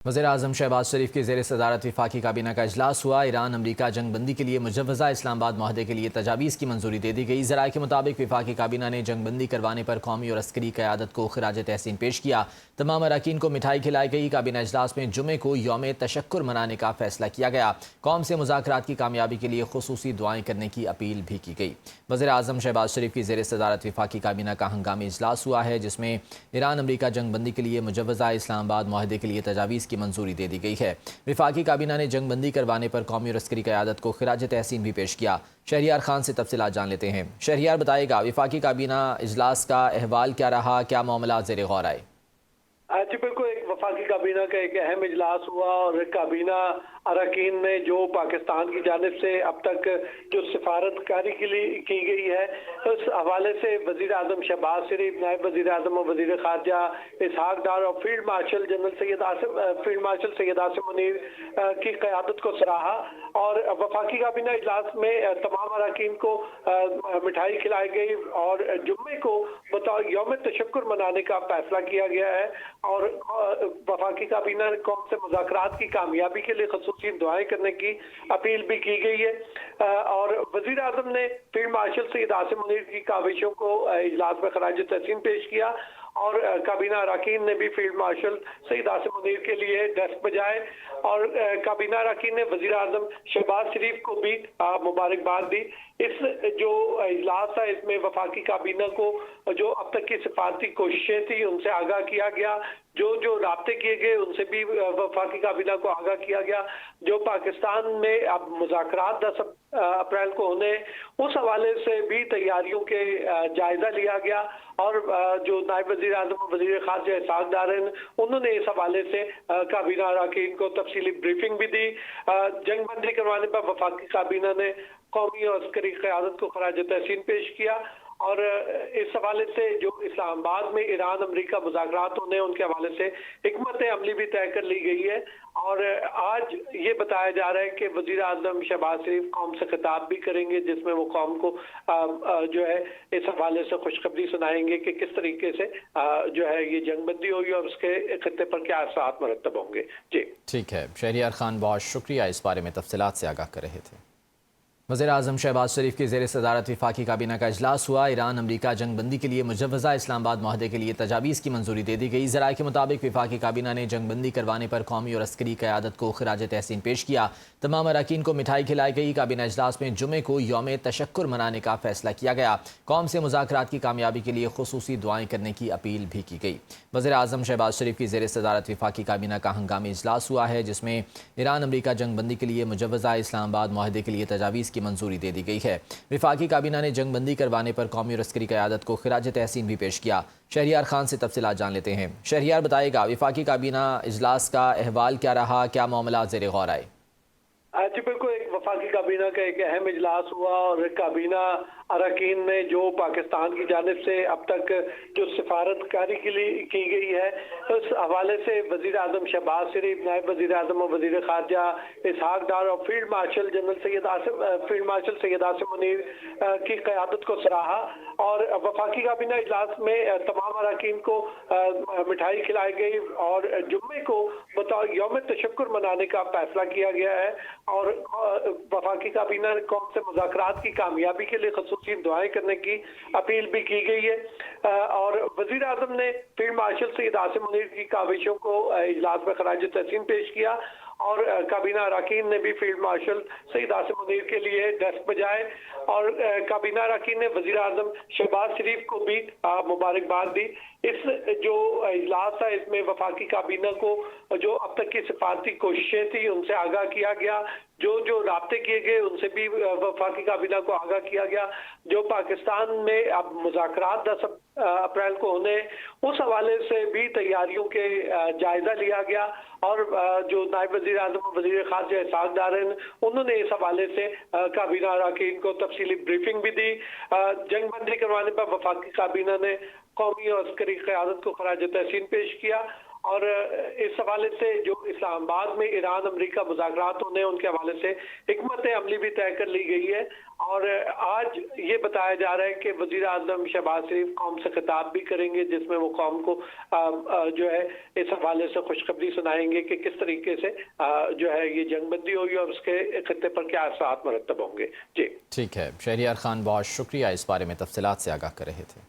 वज़ीर-ए-आज़म शहबाज शरीफ की ज़ेर सदारत वफाकी काबीना का इजलास हुआ। ईरान अमरीका जंग बंदी के लिए मुजव्वज़ा इस्लामाबाद माहदे के लिए तजावीज़ की मंजूरी दे दी गई। ज़राए के मुताबिक वफाकी काबीना ने जंग बंदी करवाने पर कौमी और अस्करी क़यादत को खिराज तहसीन पेश किया। तमाम अरकान को मिठाई खिलाई गई। काबीना इजलास में जुमे को यौम तशक्कुर मनाने का फैसला किया गया। कौम से मुज़ाकरात की कामयाबी के लिए खुसूसी दुआएं करने की अपील भी की गई। वज़ीर-ए-आज़म शहबाज शरीफ की ज़ेर सदारत वफाकी काबीना का हंगामी इजलास हुआ है, जिसमें ईरान अमरीका जंग बंदी के लिए मुजव्वज़ा इस्लामाबाद माहदे के लिए तजावीज़ की मंजूरी दे दी गई है। वफाकी काबीना ने जंग बंदी करवाने पर कौमी और अस्करी क़यादत को खिराज तहसीन भी पेश किया। शहरियार खान से तफसीलात जान लेते हैं। शहरियार बताएगा, वफाकी काबीना इजलास का अहवाल क्या रहा, क्या मामला ज़ेर गौर आए? जी बिल्कुल, एक वफाकी काबीना का एक अहम इजलास हुआ और काबीना अरकान ने जो पाकिस्तान की जानिब से अब तक जो सिफारतकारी के लिए की गई है, उस हवाले से वज़ीर आज़म शहबाज शरीफ, नायब वज़ीर आज़म और वज़ीर ख़ारजा इसहाक डार और फील्ड मार्शल सैयद आसिम मुनीर की क़यादत को सराहा। और वफाकी काबीना इजलास में तमाम अरकान को मिठाई खिलाई गई और जुम्मे को बतौर यौम तशक्कुर मनाने का फैसला किया गया है। और वफाकी काबीना ने कौम से मुज़ाकरात की कामयाबी के लिए ख़ुसूसी दुआएं करने की अपील भी की गई है। और वज़ीर आज़म ने फील्ड मार्शल सैयद आसिम मुनीर की काविशों को इजलास में खराज तहसीन पेश किया और काबीना अरकान ने भी फील्ड मार्शल सैयद आसिम मुनीर के लिए दस्त बजाए। और काबीना अरकान ने वज़ीर आज़म शहबाज शरीफ को भी मुबारकबाद दी। इस जो इजलास है, इसमें वफाकी काबीना को जो अब तक की सिफारती कोशिशें थी उनसे आगाह किया गया, जो राब्ते किए गए उनसे भी वफाकी काबीना को आगाह किया गया, जो पाकिस्तान में अब मुज़ाकरात 10 अप्रैल को होने, उस हवाले से भी तैयारियों के जायजा लिया गया। और जो नायब वज़ीर आज़म और वज़ीर ख़ारजा इसहाक डार हैं, उन्होंने इस हवाले से काबीना अरकान को तफसीली ब्रीफिंग भी दी। जंग बंदी करवाने पर वफाकी काबीना ने कौमी और अस्करी क़यादत को खराज तहसीन पेश किया। और इस हवाले से जो इस्लामाबाद में ईरान अमरीका मुज़ाकरात होने, उनके हवाले से हिकमत अमली भी तय कर ली गई है। और आज ये बताया जा रहा है कि वज़ीर आज़म शहबाज शरीफ कौम से खिताब भी करेंगे, जिसमें वो कौम को जो है इस हवाले से खुशखबरी सुनाएंगे कि किस तरीके से जो है ये जंगबंदी होगी और उसके खत्ते पर क्या असरात मरतब होंगे। जी ठीक है, शहरियार खान बहुत शुक्रिया, इस बारे में तफसीलात से आगाह कर रहे थे। वज़ीर-ए-आज़म शहबाज शरीफ की ज़ेर सदारत वफाकी काबीना का इजलास हुआ। ईरान अमरीका जंग बंदी के लिए मुजव्वज़ा इस्लामाबाद माहदे के लिए तजावीज़ की मंजूरी दे दी गई। ज़राए के मुताबिक वफाकी काबीना ने जंग बंदी करवाने पर कौमी और अस्करी क़यादत को खिराज तहसीन पेश किया। तमाम अरकान को मिठाई खिलाई गई। काबीना इजलास में जुमे को यौम तशक्कुर मनाने का फैसला किया गया। कौम से मुज़ाकरात की कामयाबी के लिए खुसूसी दुआएं करने की अपील भी की गई। वज़ीर-ए-आज़म शहबाज शरीफ की ज़ेर सदारत वफाकी काबीना का हंगामी इजलास हुआ है, जिसमें ईरान अमरीका जंग बंदी के लिए मुजव्वज़ा इस्लामाबाद माहदे के लिए तजावीज़ की मंजूरी दे दी गई है। वफाकी काबीना ने जंग बंदी करवाने पर कौमी और अस्करी क़यादत को खिराज तहसीन भी पेश किया। शहरियार खान से तफसीलात जान लेते हैं। शहरियार बताएगा, वफाकी काबीना इजलास का अहवाल क्या रहा, क्या मामला ज़ेर गौर आए? जी बिल्कुल, एक वफाकी काबीना का एक अहम इजलास हुआ और काबीना अरकान ने जो पाकिस्तान की जानिब से अब तक जो सिफारतकारी के लिए की गई है, उस हवाले से वज़ीर आज़म शहबाज शरीफ, नायब वज़ीर आज़म और वज़ीर ख़ारजा इसहाक डार और फील्ड मार्शल सैयद आसिम मुनीर की क़यादत को सराहा। और वफाकी काबीना इजलास में तमाम अरकान को मिठाई खिलाई गई और जुम्मे को बतौर यौम तशक्कुर मनाने का फैसला किया गया है। और वफाकी काबीना ने कौम से मुज़ाकरात की कामयाबी के लिए ख़ुसूसी दुआएं करने की अपील भी की गई है। और वज़ीर आज़म ने फील्ड मार्शल सैयद आसिम मुनीर की काविशों को इजलास में खराज तहसीन पेश किया और काबीना अरकान ने भी फील्ड मार्शल सैयद आसिम मुनीर के लिए दस्त बजाए। और काबीना अरकान ने वज़ीर आज़म शहबाज शरीफ को भी मुबारकबाद दी। इस जो इजलास है, इसमें वफाकी काबीना को जो अब तक की सिफारती कोशिशें थी उनसे आगाह किया गया, जो राब्ते किए गए उनसे भी वफाकी काबीना को आगाह किया गया, जो पाकिस्तान में अब मुज़ाकरात 10 अप्रैल को होने, उस हवाले से भी तैयारियों के जायजा लिया गया। और जो नायब वज़ीर आज़म और वज़ीर ख़ारजा इसहाक डार हैं, उन्होंने इस हवाले से काबीना अरकान को तफसीली ब्रीफिंग भी दी। जंग बंदी करवाने पर वफाकी काबीना ने कौमी और अस्करी क़यादत को खराज तहसीन पेश किया। और इस हवाले से जो इस्लामाबाद में ईरान अमेरिका मुज़ाकरात होने उनके हवाले से हिकमत अमली भी तय कर ली गई है। और आज ये बताया जा रहा है कि वज़ीर आज़म शहबाज शरीफ कौम से खिताब भी करेंगे, जिसमें वो कौम को जो है इस हवाले से खुशखबरी सुनाएंगे कि किस तरीके से जो है ये जंगबंदी होगी और उसके खत्ते पर क्या असरात मरतब होंगे। जी ठीक है, शहरियार खान बहुत शुक्रिया, इस बारे में तफसीलात से आगाह कर रहे थे।